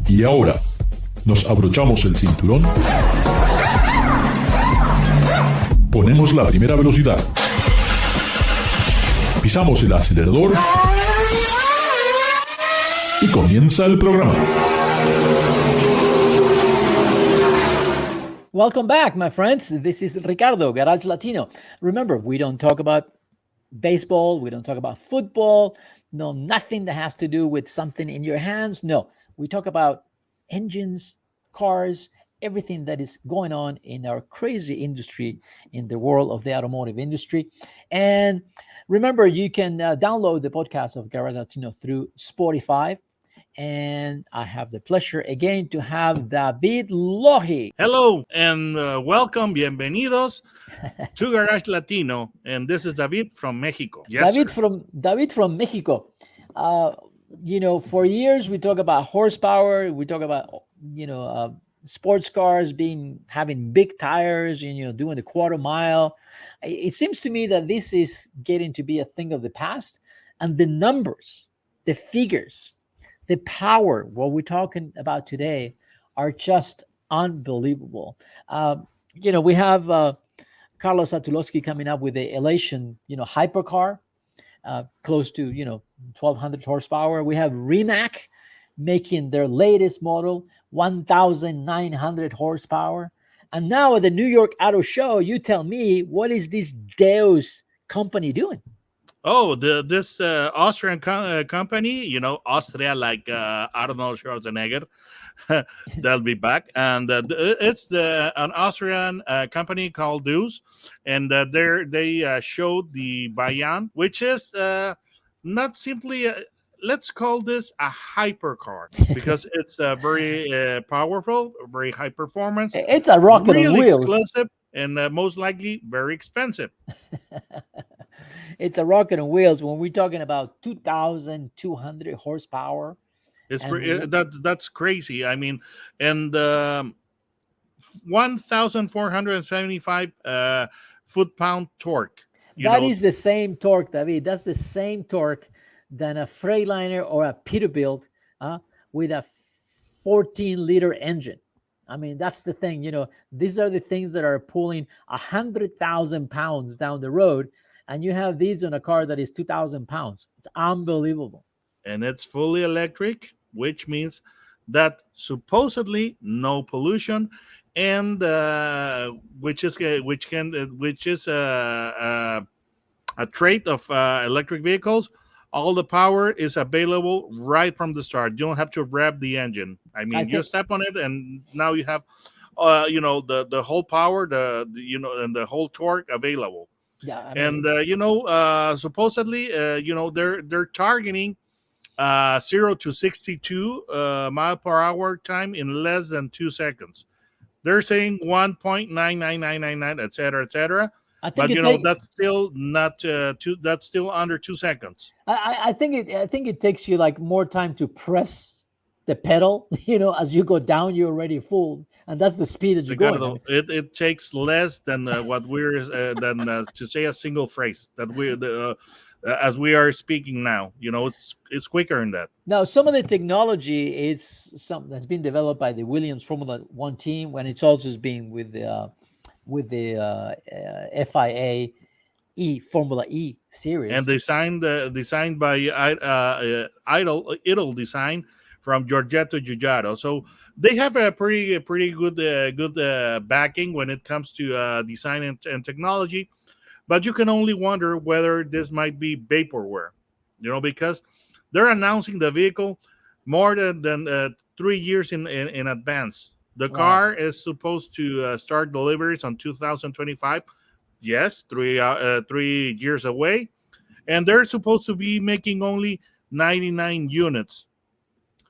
Y ahora, nos abrochamos el cinturón, ponemos la primera velocidad, pisamos el acelerador y comienza el programa. Welcome back, my friends. This is Ricardo, Garage Latino. Remember, we don't talk about baseball. We don't talk about football. No, nothing that has to do with something in your hands. No, we talk about engines, cars, everything that is going on in our crazy industry, in the world of the automotive industry. And remember, you can download the podcast of Garage Latino through Spotify. And I have the pleasure again to have David Lohi. Hello and welcome, bienvenidos to Garage Latino. And this is David from Mexico. Yes, David from Mexico. For years we talk about horsepower. We talk about sports cars having big tires and doing the quarter mile. It seems to me that this is getting to be a thing of the past, and the numbers, the figures, the power, what we're talking about today, are just unbelievable. We have Carlos Satulowski coming up with the Elation, hypercar, close to 1,200 horsepower. We have Rimac making their latest model, 1,900 horsepower. And now at the New York Auto Show, you tell me, what is this Deus company doing? Oh, this Austrian company, Austria, like Arnold Schwarzenegger, they'll be back. And it's an Austrian company called Deus. And they showed the Bayan, which is not simply, let's call this a hypercar, because it's very powerful, very high performance. It's a rocket on wheels. Exclusive, and most likely very expensive. It's a rocket on wheels when we're talking about 2,200 horsepower. That's crazy. I mean, and 1,475 foot-pound torque. That is the same torque, David. That's the same torque than a Freightliner or a Peterbilt with a 14-liter engine. I mean, that's the thing. These are the things that are pulling 100,000 pounds down the road. And you have these on a car that is 2,000 pounds. It's unbelievable. And it's fully electric, which means that supposedly no pollution, and which is a trait of electric vehicles. All the power is available right from the start. You don't have to rev the engine. I mean, you step on it, and now you have, the whole power, and the whole torque available. Yeah, supposedly, they're targeting 0 to 62 mile per hour time in less than 2 seconds. They're saying 1.99999, etc. But that's still not that's still under 2 seconds. I think it takes you like more time to press the pedal. As you go down, you're already full. And that's the speed that you're going. It takes less than what we're to say a single phrase that as we are speaking now. It's quicker than that. Now, some of the technology is something that's been developed by the Williams Formula One team, when it's also being with the FIA Formula E series, and designed by Idle Design from Giorgetto Giugiaro. So they have a pretty good backing when it comes to design and technology. But you can only wonder whether this might be vaporware, because they're announcing the vehicle more than 3 years in advance. The car is supposed to start deliveries on 2025. Yes, 3 years away, and they're supposed to be making only 99 units.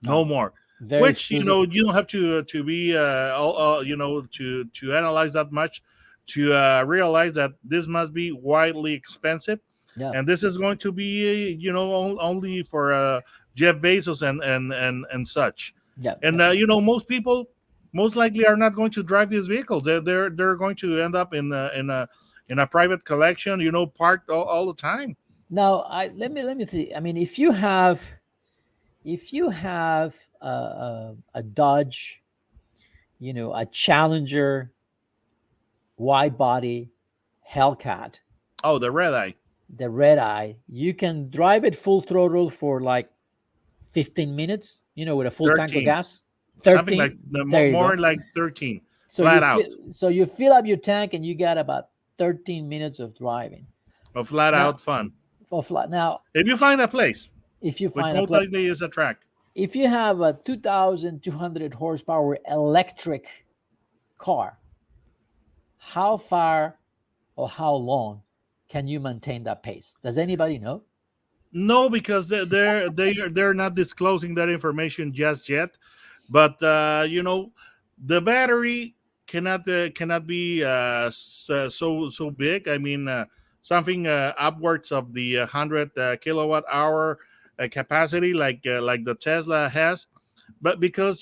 No more. Which exclusive. You don't have to be to analyze that much to realize that this must be widely expensive. Yeah. And this is going to be only for Jeff Bezos and such. Yeah. And most people most likely are not going to drive these vehicles. They're going to end up in a private collection, parked all the time. Now, let me see. I mean, if you have if you have a Dodge, a Challenger wide body Hellcat, Oh, the red eye. the red eye, you can drive it full throttle for like 15 minutes, with a full tank of 13. gas. Something like 13. the There you more go. like 13. So Flat out. you fill up your tank and you got about 13 minutes of driving. A flat Now, out fun. for flat. Now, If you find a place, if you which find a most place, likely is a track. if you have a 2,200 horsepower electric car, how far or how long can you maintain that pace? Does anybody know? No, because they're not disclosing that information just yet. But the battery cannot be so big. I mean, something upwards of the 100 kilowatt hour capacity, like the Tesla has. But because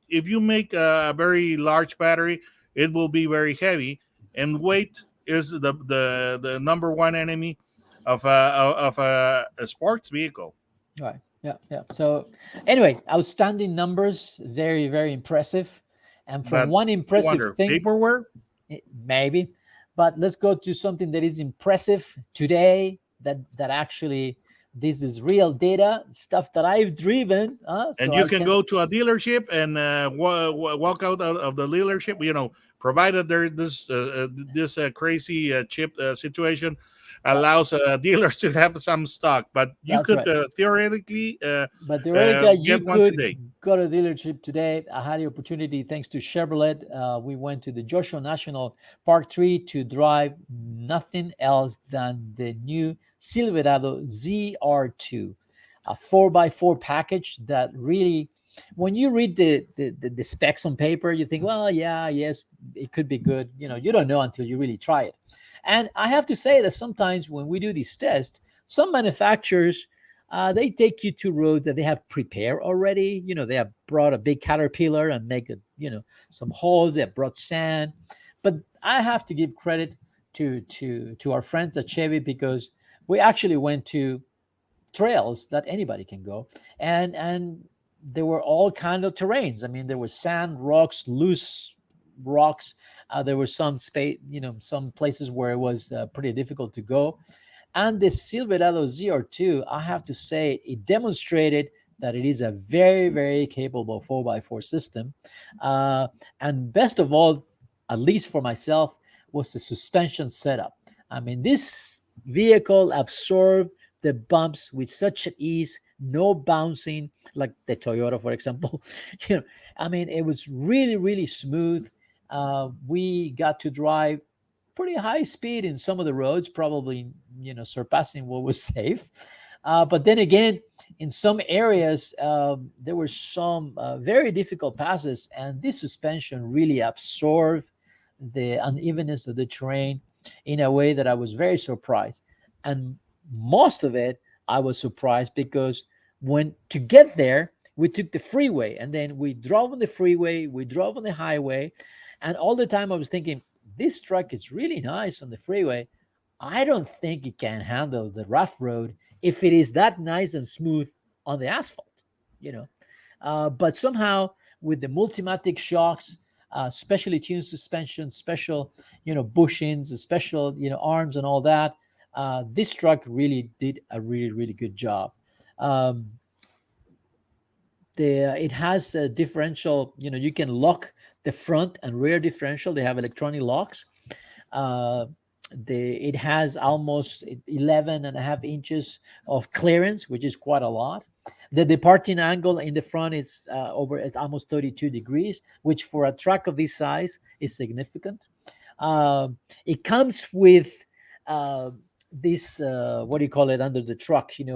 if you make a very large battery, it will be very heavy, and weight is the number one enemy of a sports vehicle. Right. Yeah. Yeah. So, anyway, outstanding numbers, very, very impressive. And from But one I impressive wonder, thing, vaporware? maybe, but let's go to something that is impressive today. That actually, this is real data, stuff that I've driven. And So you I can can. go to a dealership and walk out of the dealership, provided there this crazy chip situation allows dealers to have some stock. But you That's could right. theoretically But theoretically, you get one could today. go to the dealership today. I had the opportunity, thanks to Chevrolet. We went to the Joshua National Park 3 to drive nothing else than the new Silverado ZR2, a 4x4 package that really, when you read the specs on paper, you think, well, yeah, yes, it could be good. You don't know until you really try it. And I have to say that sometimes when we do these tests, some manufacturers, they take you to roads that they have prepared already. They have brought a big caterpillar and make some holes. They have brought sand, but I have to give credit to our friends at Chevy, because we actually went to trails that anybody can go, and there were all kind of terrains. I mean, there was sand, rocks, loose rocks. There was some space, some places where it was pretty difficult to go. And the Silverado ZR2, I have to say, it demonstrated that it is a very, very capable 4x4 system. And best of all, at least for myself, was the suspension setup. I mean, this vehicle absorbed the bumps with such ease, no bouncing like the Toyota, for example. I mean, it was really, really smooth. We got to drive pretty high speed in some of the roads, probably surpassing what was safe. But then again, in some areas, there were some very difficult passes, and this suspension really absorbed the unevenness of the terrain in a way that I was very surprised. And most of it, I was surprised because when to get there, we took the freeway, and then we drove on the freeway, we drove on the highway, and all the time I was thinking, this truck is really nice on the freeway. I don't think it can handle the rough road if it is that nice and smooth on the asphalt, you know. But somehow with the Multimatic shocks, specially tuned suspension, special, bushings, special, arms and all that, this truck really did a really, really good job. Um, it has a differential, you can lock the front and rear differential. They have electronic locks. Uh, it has almost 11 and a half inches of clearance, which is quite a lot. The departing angle in the front is it's almost 32 degrees, which for a truck of this size is significant. It comes with this what do you call it under the truck? Skid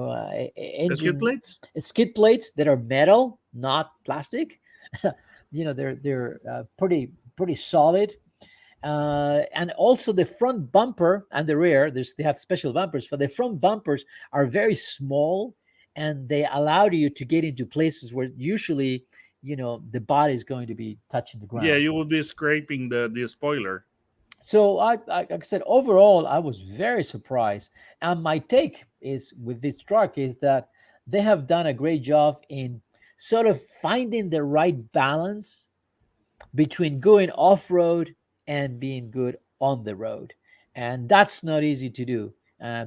Engine plates? skid plates that are metal, not plastic. They're pretty solid. And also the front bumper and the rear, they have special bumpers. For the front bumpers are very small, and they allow you to get into places where usually, the body is going to be touching the Yeah, ground. you will be scraping the spoiler. So like I said, overall, I was very surprised. And my take is with this truck is that they have done a great job in sort of finding the right balance between going off-road and being good on the road. And that's not easy to do,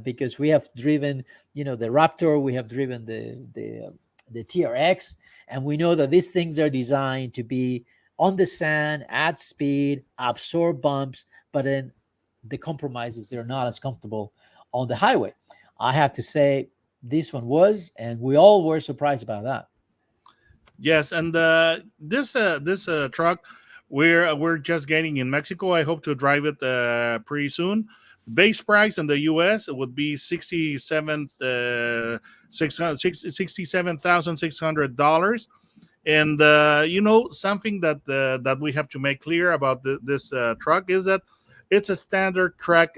because we have driven, the Raptor, we have driven the TRX, and we know that these things are designed to be on the sand, at speed, absorb bumps, but then the compromises, they're not as comfortable on the highway. I have to say this one was, and we all were surprised about that. Yes, and this truck we're just getting in Mexico. I hope to drive it pretty soon. Base price in the U.S. it would be $67,600. And something that we have to make clear about this truck is that it's a standard track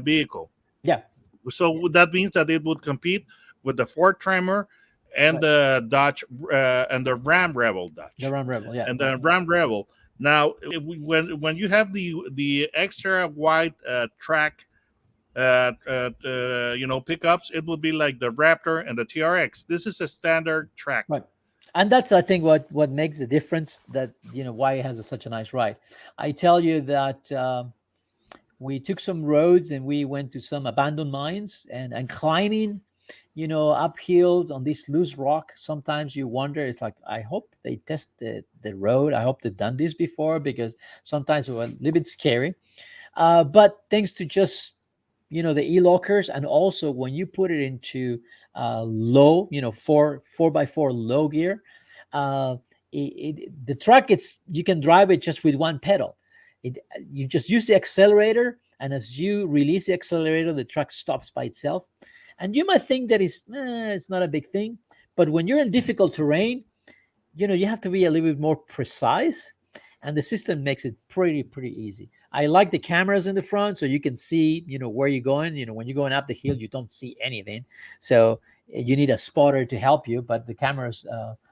vehicle. Yeah. So that means that it would compete with the Ford Tremor and the Dodge and the Ram Rebel Dodge. The Ram Rebel, yeah. And the Ram Rebel. Now, when you have the extra wide track, pickups, it would be like the Raptor and the TRX. This is a standard track. Right. And that's, I think, what makes the difference, that, why it has such a nice ride. I tell you that we took some roads and we went to some abandoned mines and climbing, up hills on this loose rock. Sometimes you wonder, it's like, I hope they test the road. I hope they've done this before, because sometimes it was a little bit scary. But thanks to just, the e-lockers, and also when you put it into low, 4x4 low gear, the truck, you can drive it just with one pedal. You just use the accelerator, and as you release the accelerator, the truck stops by itself. And you might think that it's not a big thing, but when you're in difficult terrain, you have to be a little bit more precise, and the system makes it pretty easy. I like the cameras in the front, so you can see, where you're going. When you're going up the hill, you don't see anything, so you need a spotter to help you, but the cameras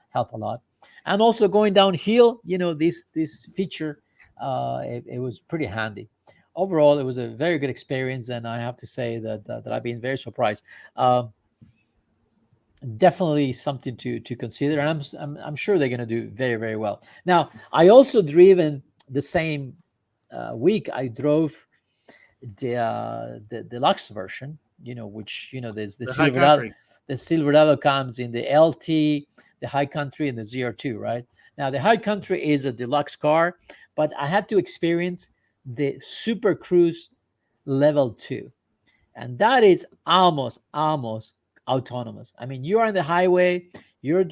help a lot. And also going downhill, this feature, it was pretty handy. Overall, it was a very good experience, and I have to say that I've been very surprised. Definitely something to consider, and I'm sure they're going to do very, very well. Now, I also driven the same week. I drove the deluxe version, which there's the Silverado. The Silverado comes in the LT, the High Country, and the ZR2. Right now, the High Country is a deluxe car, but I had to experience the Super Cruise Level 2, and that is almost autonomous. I mean, you are on the highway, you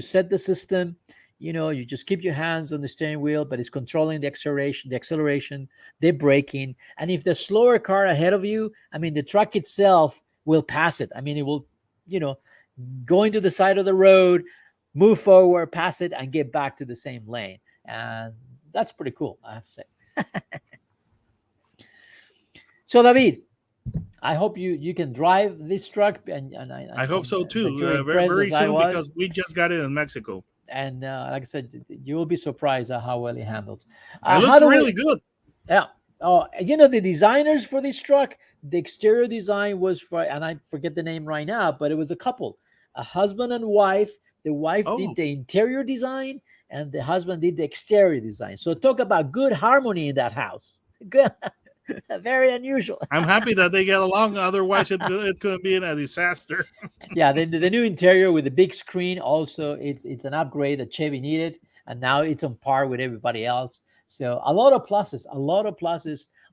set the system, you just keep your hands on the steering wheel, but it's controlling the acceleration, the braking. And if the slower car ahead of you, I mean, the truck itself will pass it. I mean, it will, go into the side of the road, move forward, pass it, and get back to the same lane. And that's pretty cool, I have to say. So, David, I hope you can drive this truck, and I hope so too. Very soon, because we just got it in Mexico. And like I said, you will be surprised at how well it handles. It looks really good. Yeah. Oh, the designers for this truck, the exterior design was and I forget the name right now, but it was a couple, a husband and wife. The wife did the interior design, and the husband did the exterior design. So talk about good harmony in that house. Good. Very unusual. I'm happy that they get along. Otherwise, it could have been a disaster. Yeah, the new interior with the big screen, also, it's an upgrade that Chevy needed, and now it's on par with everybody else. So a lot of pluses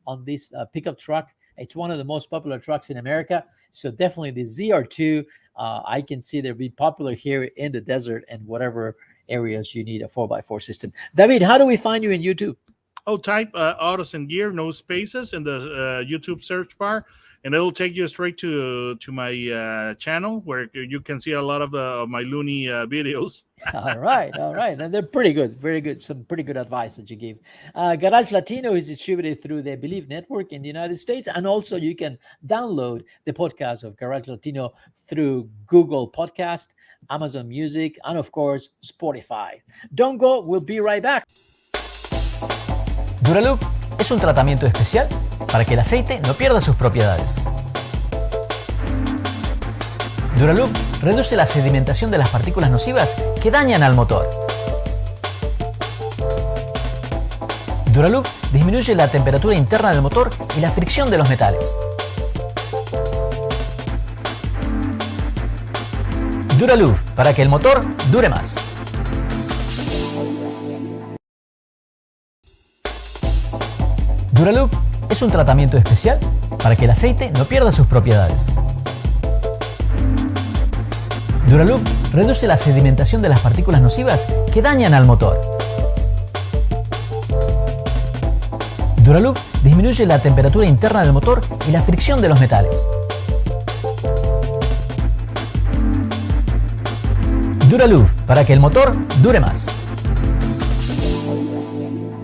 on this pickup truck. It's one of the most popular trucks in America. So definitely the ZR2, I can see they'll be popular here in the desert and whatever areas you need a 4x4 system. David, how do we find you in YouTube? Type Autos and Gear, no spaces, in the YouTube search bar, and it'll take you straight to my channel, where you can see a lot of my loony videos. All right. And they're pretty good, very good. Some pretty good advice that you give. Garage Latino is distributed through the BleavNetwork in the United States, and also you can download the podcast of Garage Latino through Google Podcast, Amazon Music, and of course Spotify. Don't go. We'll be right back. Duraloop es un tratamiento especial para que el aceite no pierda sus propiedades. Duraloop reduce la sedimentación de las partículas nocivas que dañan al motor. Duraloop disminuye la temperatura interna del motor y la fricción de los metales. Duraloop, para que el motor dure más. Duraloop es un tratamiento especial para que el aceite no pierda sus propiedades. Duraloop reduce la sedimentación de las partículas nocivas que dañan al motor. Duraloop disminuye la temperatura interna del motor y la fricción de los metales. Duraloop, para que el motor dure más.